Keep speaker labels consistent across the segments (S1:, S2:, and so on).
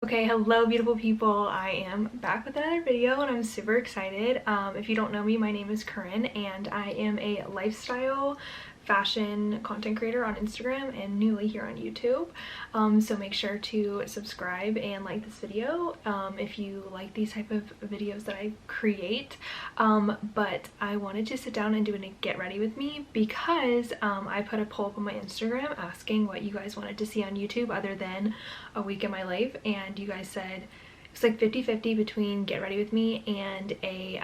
S1: Okay, hello beautiful people. I am back with another video and I'm super excited. If you don't know me, my name is Corinne and I am a lifestyle fashion content creator on Instagram and newly here on YouTube. So make sure to subscribe and like this video if you like these type of videos that I create. But I wanted to sit down and do a get ready with me because I put a poll up on my Instagram asking what you guys wanted to see on YouTube other than a week in my life, and you guys said it's like 50-50 between get ready with me and a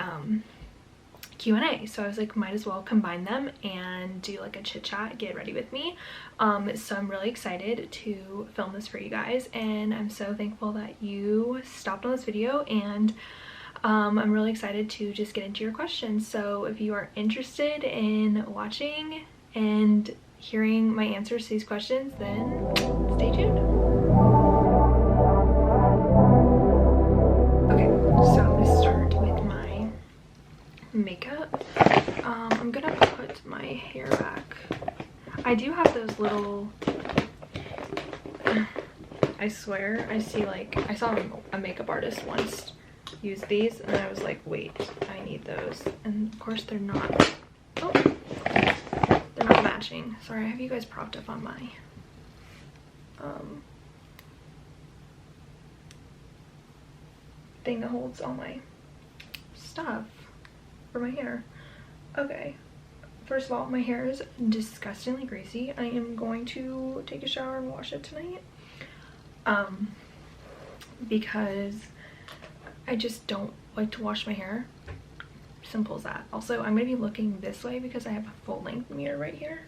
S1: Q&A. So I was like, might as well combine them and do like a chit chat get ready with me. So I'm really excited to film this for you guys, and I'm so thankful that you stopped on this video, and I'm really excited to just get into your questions. So if you are interested in watching and hearing my answers to these questions, then stay tuned. Okay, so I'm gonna start with my makeup. I'm gonna put my hair back. I do have those little, I swear I saw a makeup artist once use these and I was like, wait, I need those, and of course they're not. Oh, they're not matching. Sorry, I have you guys propped up on my thing that holds all my stuff for my hair. Okay, first of all, my hair is disgustingly greasy. I am going to take a shower and wash it tonight because I just don't like to wash my hair. Simple as that. Also, I'm gonna be looking this way because I have a full length mirror right here.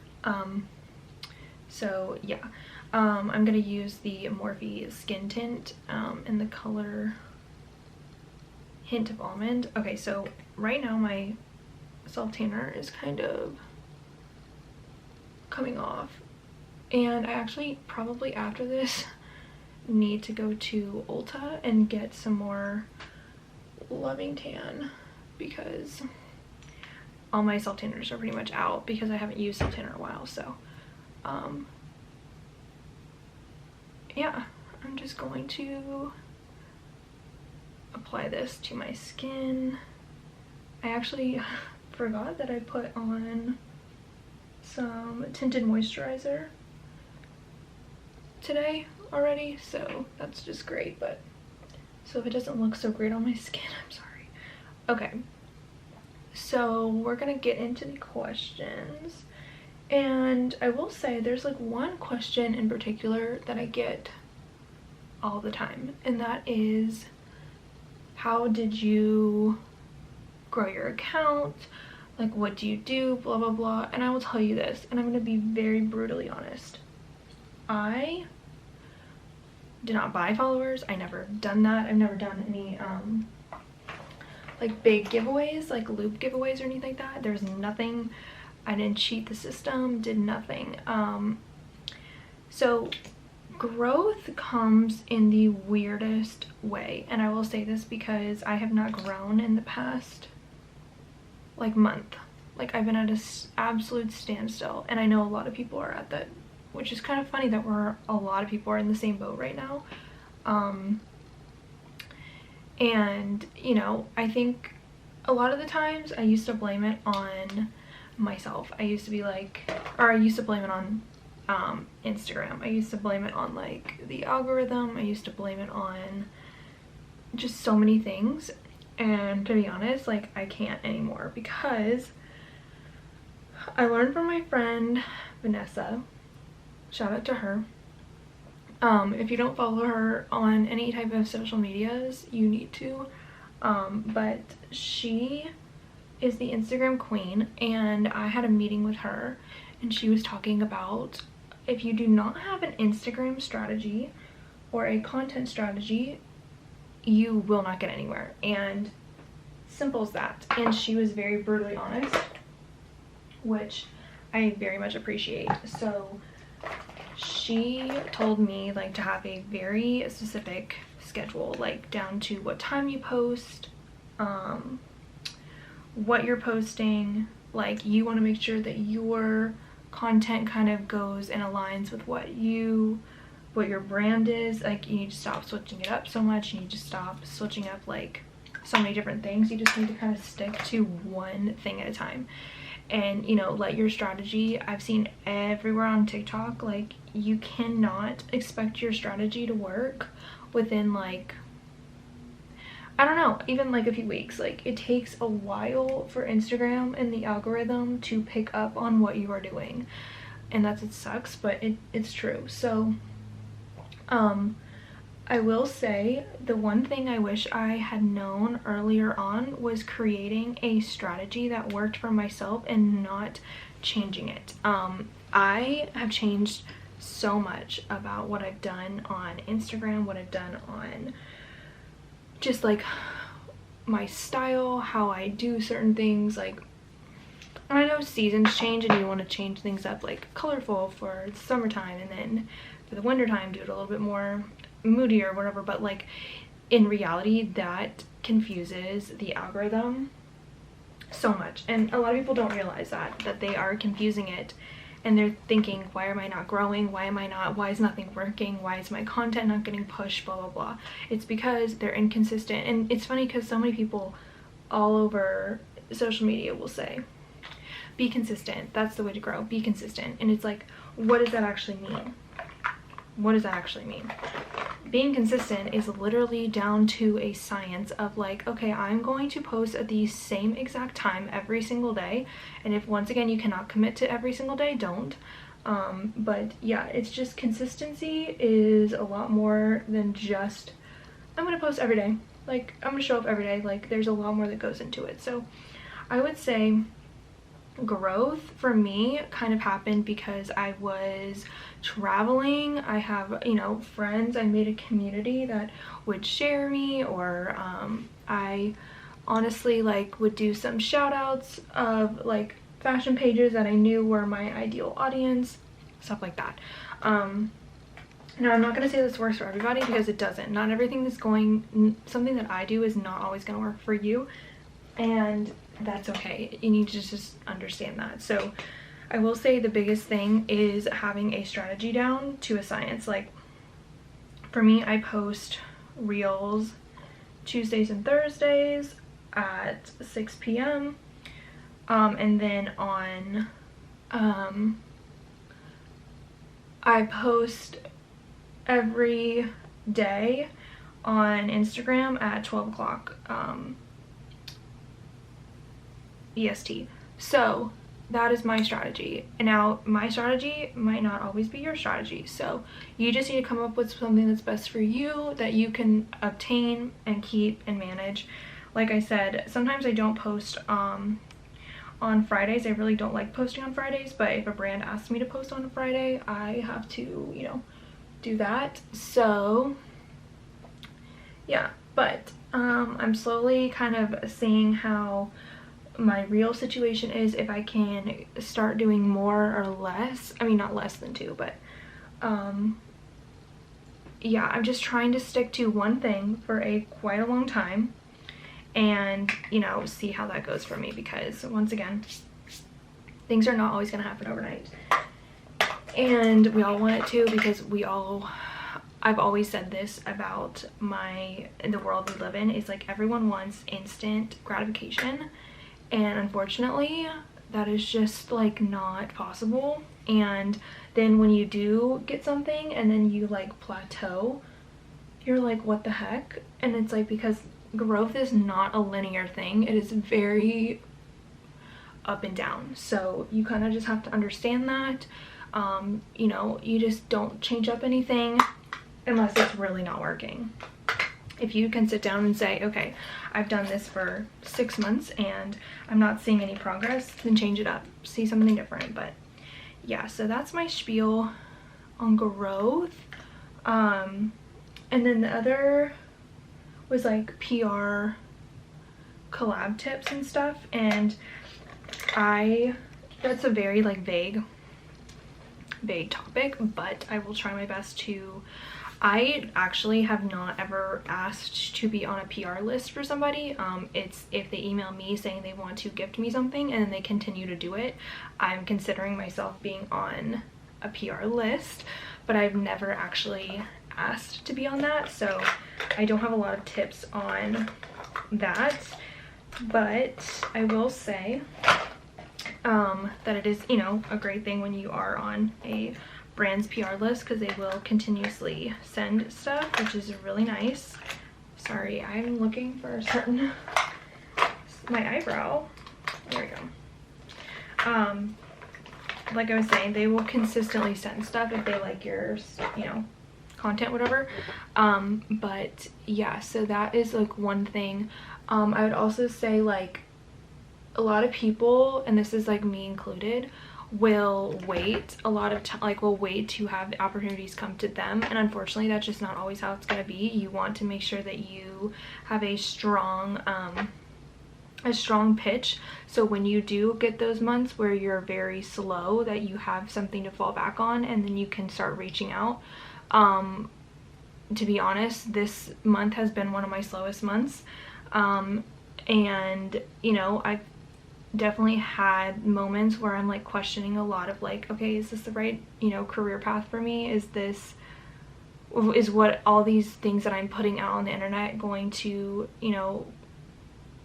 S1: So yeah, I'm gonna use the Morphe skin tint in the color Hint of Almond. Okay, so right now my self tanner is kind of coming off, and I actually probably after this need to go to Ulta and get some more Loving Tan because all my self tanners are pretty much out because I haven't used self tanner in a while. So yeah, I'm just going to apply this to my skin. I actually forgot that I put on some tinted moisturizer today already, so that's just great. But so if it doesn't look so great on my skin, I'm sorry. Okay, so we're gonna get into the questions, and I will say there's like one question in particular that I get all the time, and that is, how did you grow your account? Like, what do you do? Blah blah blah. And I will tell you this, and I'm gonna be very brutally honest. I did not buy followers. I never done that. I've never done any like big giveaways, like loop giveaways or anything like that. There's nothing. I didn't cheat the system, did nothing. So growth comes in the weirdest way, and I will say this because I have not grown in the past like month. Like, I've been at an absolute standstill, and I know a lot of people are at that, which is kind of funny that a lot of people are in the same boat right now. And you know, I think a lot of the times I used to blame it on myself. I used to be like, or I used to blame it on Instagram. I used to blame it on like the algorithm. I used to blame it on just so many things, and to be honest, like, I can't anymore because I learned from my friend Vanessa. Shout out to her. If you don't follow her on any type of social medias, you need to. But she is the Instagram queen, and I had a meeting with her, and she was talking about, if you do not have an Instagram strategy or a content strategy, you will not get anywhere. And simple as that. And she was very brutally honest, which I very much appreciate. So she told me like to have a very specific schedule, like down to what time you post, what you're posting. Like, you want to make sure that your content kind of goes and aligns with what you what your brand is. Like, you need to stop switching it up so much. You need to stop switching up like so many different things. You just need to kind of stick to one thing at a time. And, you know, let your strategy, I've seen everywhere on TikTok, like, you cannot expect your strategy to work within, like, I don't know, even like a few weeks. Like, it takes a while for Instagram and the algorithm to pick up on what you are doing. And it sucks, but it's true. So, I will say the one thing I wish I had known earlier on was creating a strategy that worked for myself and not changing it. I have changed so much about what I've done on Instagram, what I've done on just like my style, how I do certain things. Like, I know seasons change and you want to change things up, like colorful for the summertime, and then for the wintertime do it a little bit more moody or whatever, but like in reality that confuses the algorithm so much, and a lot of people don't realize that they are confusing it, and they're thinking, why am I not growing, why is nothing working, why is my content not getting pushed, blah blah blah. It's because they're inconsistent. And it's funny because so many people all over social media will say, be consistent, that's the way to grow, be consistent. And it's like, what does that actually mean? What does that actually mean? Being consistent is literally down to a science of like, okay, I'm going to post at the same exact time every single day, and if once again you cannot commit to every single day, don't. But yeah, it's just consistency is a lot more than just, I'm gonna post every day, like I'm gonna show up every day. Like, there's a lot more that goes into it. So I would say growth for me kind of happened because I was traveling. I have, you know, friends. I made a community that would share me, or I honestly like would do some shout outs of like fashion pages that I knew were my ideal audience, stuff like that. Now, I'm not going to say this works for everybody, because it doesn't. Not everything is something that I do is not always going to work for you, and that's okay. You need to just understand that. So I will say the biggest thing is having a strategy down to a science. Like, for me, I post reels Tuesdays and Thursdays at 6 p.m. And then on I post every day on Instagram at 12 o'clock EST. So that is my strategy. And now my strategy might not always be your strategy, so you just need to come up with something that's best for you, that you can obtain and keep and manage. Like I said, sometimes I don't post on Fridays. I really don't like posting on Fridays, but if a brand asks me to post on a Friday, I have to, you know, do that. So yeah, but I'm slowly kind of seeing how my real situation is, if I can start doing more or less. I mean, not less than 2, but yeah, I'm just trying to stick to one thing for quite a long time, and, you know, see how that goes for me, because once again, things are not always going to happen overnight, and we all want it to, because I've always said this about the world we live in, is like, everyone wants instant gratification. And unfortunately, that is just like not possible. And then when you do get something and then you like plateau, you're like, what the heck? And it's like, because growth is not a linear thing. It is very up and down. So you kind of just have to understand that. You know, you just don't change up anything unless it's really not working. If you can sit down and say, okay, I've done this for 6 months and I'm not seeing any progress, then change it up, see something different. But yeah, so that's my spiel on growth. And then the other was like PR collab tips and stuff, and that's a very like vague topic, but I will try my best to. I actually have not ever asked to be on a PR list for somebody. It's if they email me saying they want to gift me something and then they continue to do it, I'm considering myself being on a PR list. but I've never actually asked to be on that, so I don't have a lot of tips on that. But I will say that it is, you know, a great thing when you are on a brand's PR list, because they will continuously send stuff, which is really nice. Sorry, I'm looking for a certain, my eyebrow, there we go. Like I was saying, they will consistently send stuff if they like your, you know, content, whatever. But yeah, so that is like one thing. I would also say, like, a lot of people, and this is like me included, will wait a lot of time, like will wait to have the opportunities come to them, and unfortunately that's just not always how it's going to be. You want to make sure that you have a strong pitch, so when you do get those months where you're very slow, that you have something to fall back on, and then you can start reaching out. To be honest, this month has been one of my slowest months, and you know, I've definitely had moments where I'm like questioning a lot of like, okay, is this the right, you know, career path for me? Is what all these things that I'm putting out on the internet going to, you know,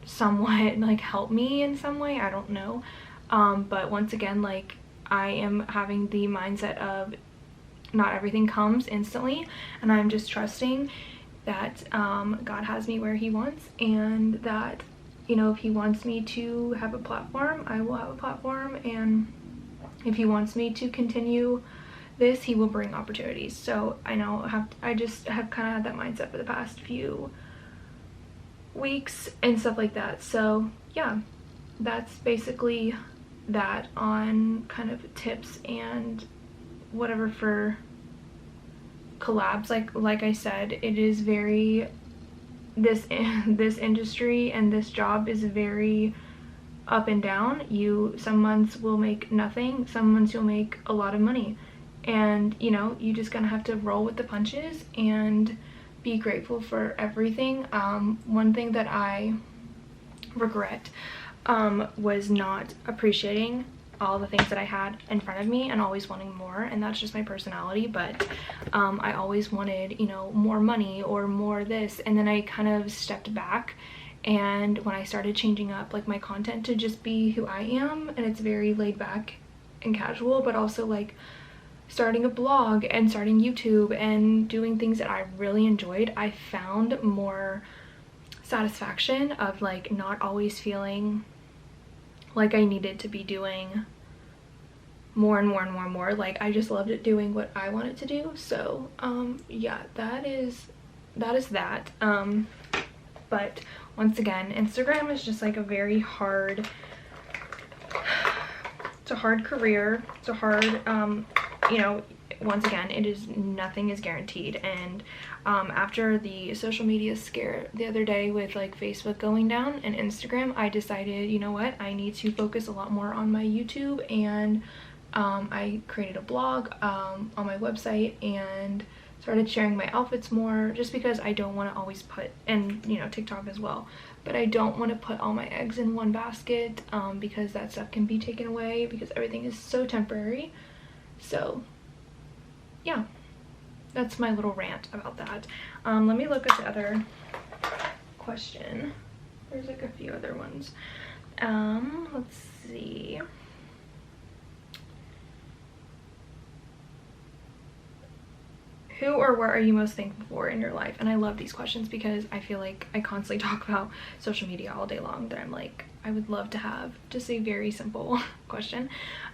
S1: somewhat like help me in some way? I don't know. But once again, like, I am having the mindset of not everything comes instantly, and I'm just trusting that God has me where he wants, and that, you know, if he wants me to have a platform, I will have a platform, and if he wants me to continue this, he will bring opportunities. So I know I just have kind of had that mindset for the past few weeks and stuff like that. So yeah, that's basically that on kind of tips and whatever for collabs. Like I said, it is very, this industry and this job is very up and down. Some months will make nothing, some months you'll make a lot of money, and you know, you just gonna have to roll with the punches and be grateful for everything. One thing that I regret was not appreciating all the things that I had in front of me and always wanting more, and that's just my personality. But I always wanted, you know, more money or more this, and then I kind of stepped back, and when I started changing up like my content to just be who I am, and it's very laid back and casual, but also like starting a blog and starting YouTube and doing things that I really enjoyed, I found more satisfaction of like not always feeling like I needed to be doing more and more and more and more. Like, I just loved it doing what I wanted to do. So yeah, that is that. But once again, Instagram is just like a very hard, it's a hard career, it's a hard you know, once again, it is, nothing is guaranteed. And after the social media scare the other day with like Facebook going down and Instagram, I decided, you know what, I need to focus a lot more on my YouTube, and I created a blog on my website and started sharing my outfits more, just because I don't want to always put, and you know, TikTok as well, but I don't want to put all my eggs in one basket, because that stuff can be taken away, because everything is so temporary. So yeah, that's my little rant about that. Let me look at the other question. There's like a few other ones. Let's see. Who or what are you most thankful for in your life? And I love these questions because I feel like I constantly talk about social media all day long, that I'm like, I would love to have just a very simple question.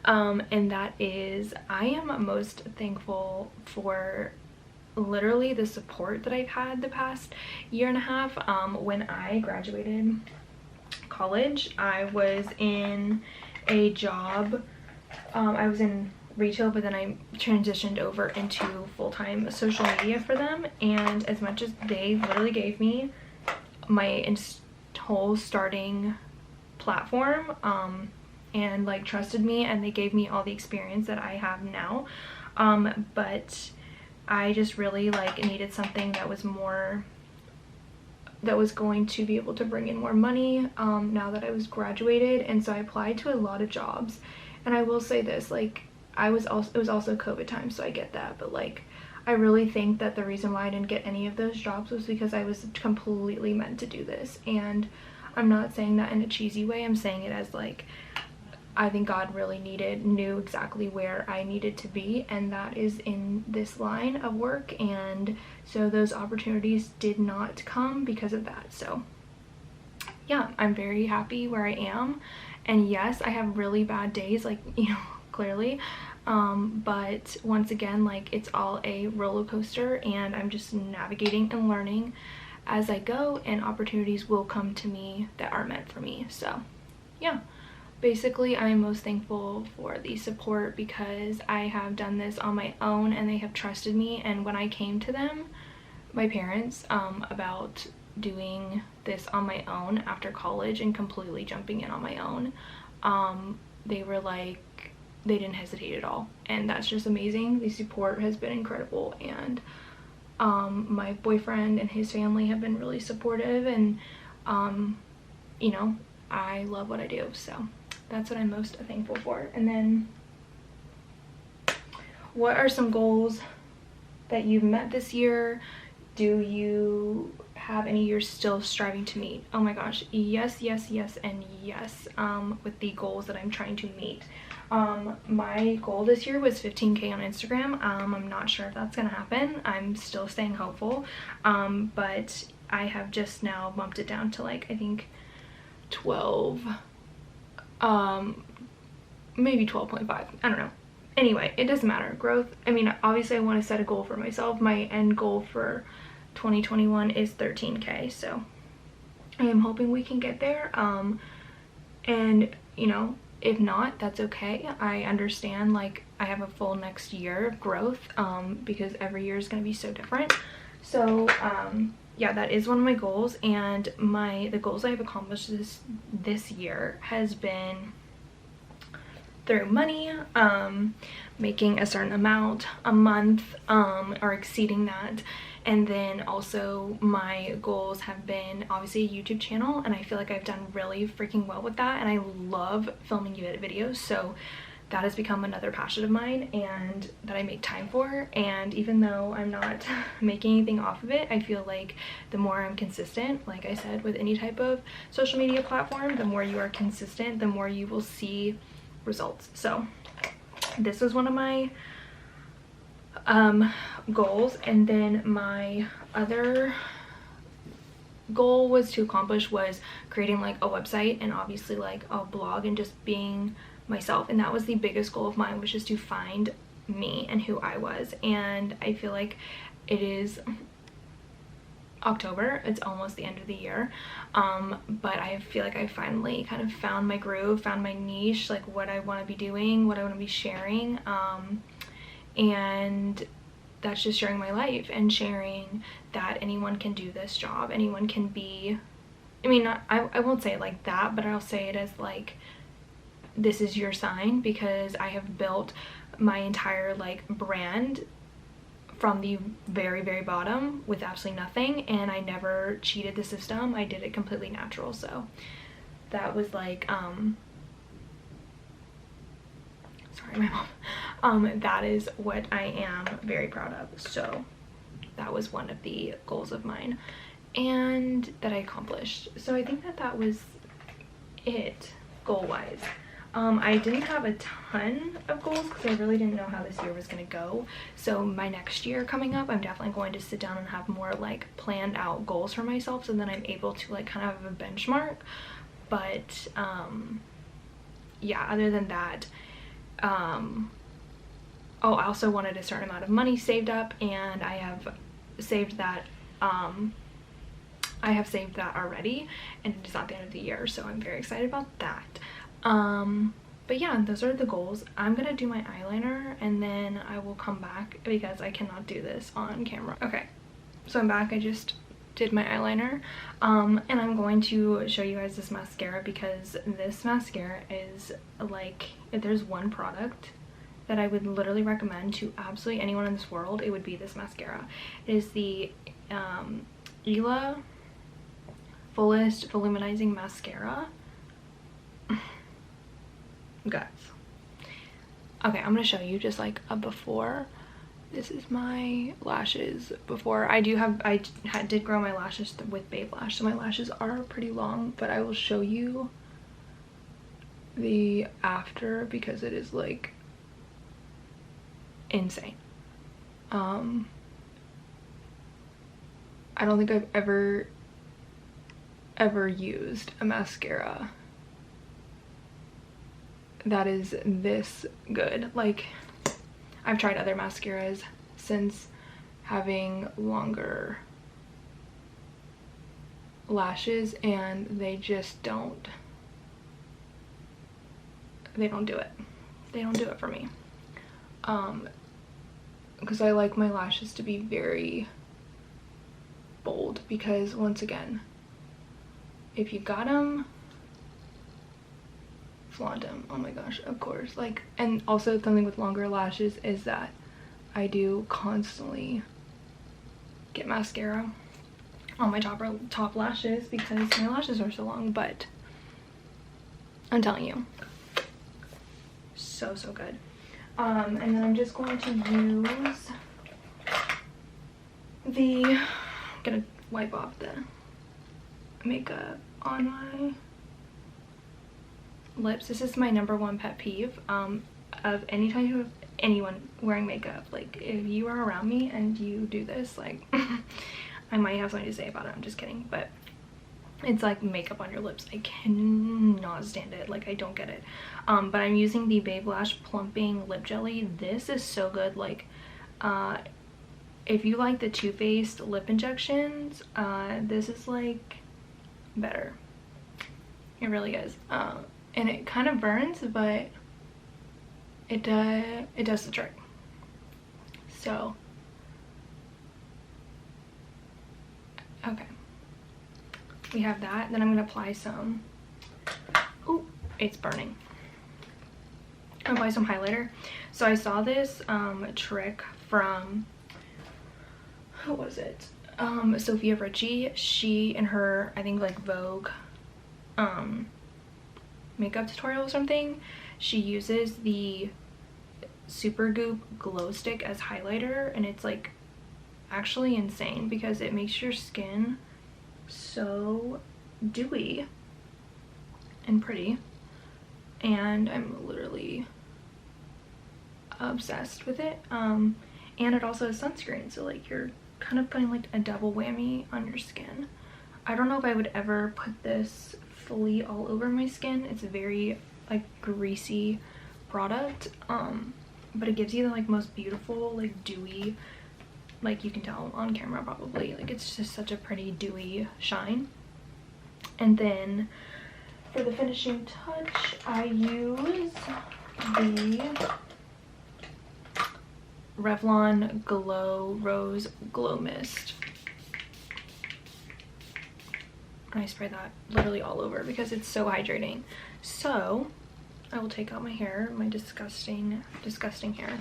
S1: And that is, I am most thankful for literally the support that I've had the past year and a half. When I graduated college, I was in a job, I was in retail, but then I transitioned over into full-time social media for them, and as much as they literally gave me my whole starting platform and like trusted me, and they gave me all the experience that I have now, but I just really like needed something that was more, that was going to be able to bring in more money now that I was graduated. And so I applied to a lot of jobs, and I will say this, like, it was also COVID time, so I get that, but like I really think that the reason why I didn't get any of those jobs was because I was completely meant to do this. And I'm not saying that in a cheesy way, I'm saying it as like, I think God really knew exactly where I needed to be, and that is in this line of work. And so those opportunities did not come because of that. So yeah, I'm very happy where I am. And yes, I have really bad days, like, you know, clearly, but once again, like, it's all a roller coaster, and I'm just navigating and learning as I go, and opportunities will come to me that are meant for me. So yeah, basically I'm most thankful for the support, because I have done this on my own and they have trusted me. And when I came to them, my parents, about doing this on my own after college and completely jumping in on my own, they were like, they didn't hesitate at all, and that's just amazing. The support has been incredible, and my boyfriend and his family have been really supportive, and you know, I love what I do, so that's what I'm most thankful for. And then, what are some goals that you've met this year? Do you have any you're still striving to meet? Oh my gosh, yes, yes, yes, and yes, with the goals that I'm trying to meet. My goal this year was 15K on Instagram. I'm not sure if that's gonna happen. I'm still staying hopeful, but I have just now bumped it down to like, I think 12, maybe 12.5, I don't know. Anyway, it doesn't matter. Growth, I mean, obviously I want to set a goal for myself. My end goal for 2021 is 13K, so I am hoping we can get there. And you know, if not, that's okay. I understand, like, I have a full next year of growth, because every year is going to be so different. So yeah, that is one of my goals. And the goals I have accomplished this year has been through money, making a certain amount a month, or exceeding that. And then also my goals have been obviously a YouTube channel, and I feel like I've done really freaking well with that, and I love filming videos, so that has become another passion of mine and that I make time for. And even though I'm not making anything off of it, I feel like the more I'm consistent, like I said, with any type of social media platform, the more you are consistent, the more you will see results. So this was one of my goals. And then my other goal was to accomplish was creating like a website and obviously like a blog and just being myself. And that was the biggest goal of mine, was just to find me and who I was. And I feel like it is October, it's almost the end of the year, but I feel like I finally kind of found my groove, found my niche, like what I want to be doing, what I want to be sharing, and that's just sharing my life and sharing that anyone can do this job, anyone can be, I mean, I won't say it like that, but I'll say it as like, this is your sign, because I have built my entire like brand from the very, very bottom with absolutely nothing, and I never cheated the system. I did it completely natural. So that was like, sorry, my mom. That is what I am very proud of. So that was one of the goals of mine and that I accomplished. So I think that was it goal-wise. I didn't have a ton of goals because I really didn't know how this year was going to go. So my next year coming up, I'm definitely going to sit down and have more like planned out goals for myself, so then I'm able to like kind of have a benchmark. But yeah, other than that, oh, I also wanted a certain amount of money saved up, and I have saved that. I have saved that already, and it's not the end of the year, so I'm very excited about that. But yeah, those are the goals. I'm gonna do my eyeliner and then I will come back because I cannot do this on camera. Okay, so I'm back. I just did my eyeliner, and I'm going to show you guys this mascara, because this mascara is like, if there's one product that I would literally recommend to absolutely anyone in this world, it would be this mascara. It is the Ila Fullest Volumizing Mascara. Guys, Okay, I'm gonna show you just like a before. This is my lashes before. I did grow my lashes with Babe Lash, so my lashes are pretty long, but I will show you the after because it is like insane. I don't think I've ever used a mascara that is this good. Like, I've tried other mascaras since having longer lashes and they just don't do it. They don't do it for me. Because I like my lashes to be very bold, because once again, if you got them, flaunt them. Oh my gosh, of course. Like, and also something with longer lashes is that I do constantly get mascara on my top lashes because my lashes are so long, but I'm telling you, so good. And then I'm just going to use I'm gonna wipe off the makeup on my lips. This is my #1 pet peeve of anytime you have anyone wearing makeup. Like, if you are around me and you do this, like I might have something to say about it. I'm just kidding, but it's like makeup on your lips. I cannot stand it. Like, I don't get it. But I'm using the Babe Lash Plumping Lip Jelly. This is so good. Like, if you like the Too Faced lip injections, this is like better. It really is. And it kind of burns, but it does the trick. So, okay, we have that. Then I'm gonna apply some, oh, it's burning. I'm gonna apply some highlighter. So I saw this trick from, who was it? Sophia Richie. She, in her, I think like Vogue makeup tutorial or something, she uses the Supergoop glow stick as highlighter, and it's like actually insane because it makes your skin so dewy and pretty, and I'm literally obsessed with it. And it also has sunscreen, so like you're kind of putting like a double whammy on your skin. I don't know if I would ever put this fully all over my skin. It's a very like greasy product, but it gives you the like most beautiful like dewy, like you can tell on camera probably, like it's just such a pretty dewy shine. And then for the finishing touch, I use the Revlon Glow Rose Glow Mist. And I spray that literally all over because it's so hydrating. So I will take out my hair, my disgusting hair.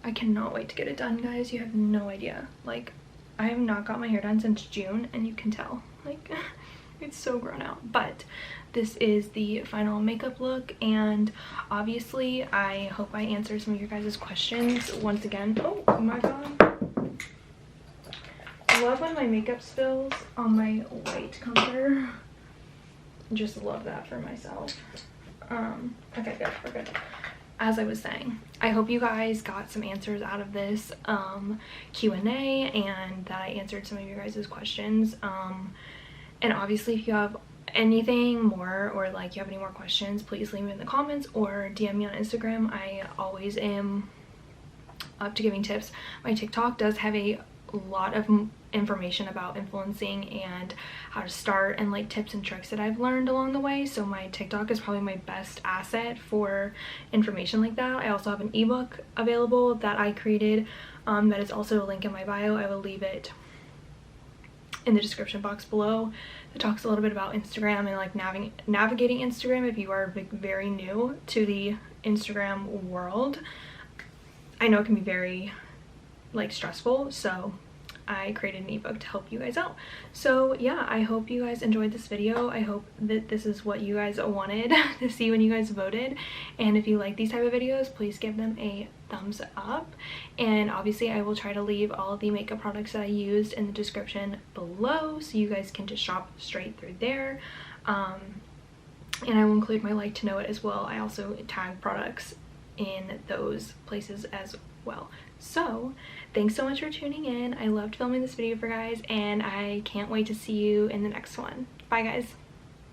S1: I cannot wait to get it done, guys. You have no idea. Like, I have not got my hair done since June, and you can tell. Like, it's so grown out. But this is the final makeup look, and obviously I hope I answered some of your guys' questions once again. Oh my god. I love when my makeup spills on my white comforter. Just love that for myself. Okay, good, we're good. As I was saying, I hope you guys got some answers out of this Q&A, and that I answered some of your guys' questions. And obviously, if you have anything more, or like you have any more questions, please leave them in the comments or DM me on Instagram. I always am up to giving tips. My TikTok does have a lot of information about influencing and how to start, and like tips and tricks that I've learned along the way. So my TikTok is probably my best asset for information like that. I also have an ebook available that I created that is also a link in my bio. I will leave it in the description box below. It talks a little bit about Instagram and like navigating Instagram if you are like very new to the Instagram world. I know it can be very like stressful, so I created an ebook to help you guys out. So yeah, I hope you guys enjoyed this video. I hope that this is what you guys wanted to see when you guys voted, and if you like these type of videos, please give them a thumbs up. And obviously I will try to leave all of the makeup products that I used in the description below, so you guys can just shop straight through there. And I will include my like to know it as well. I also tag products in those places as well. So thanks so much for tuning in. I loved filming this video for you guys, and I can't wait to see you in the next one. Bye guys.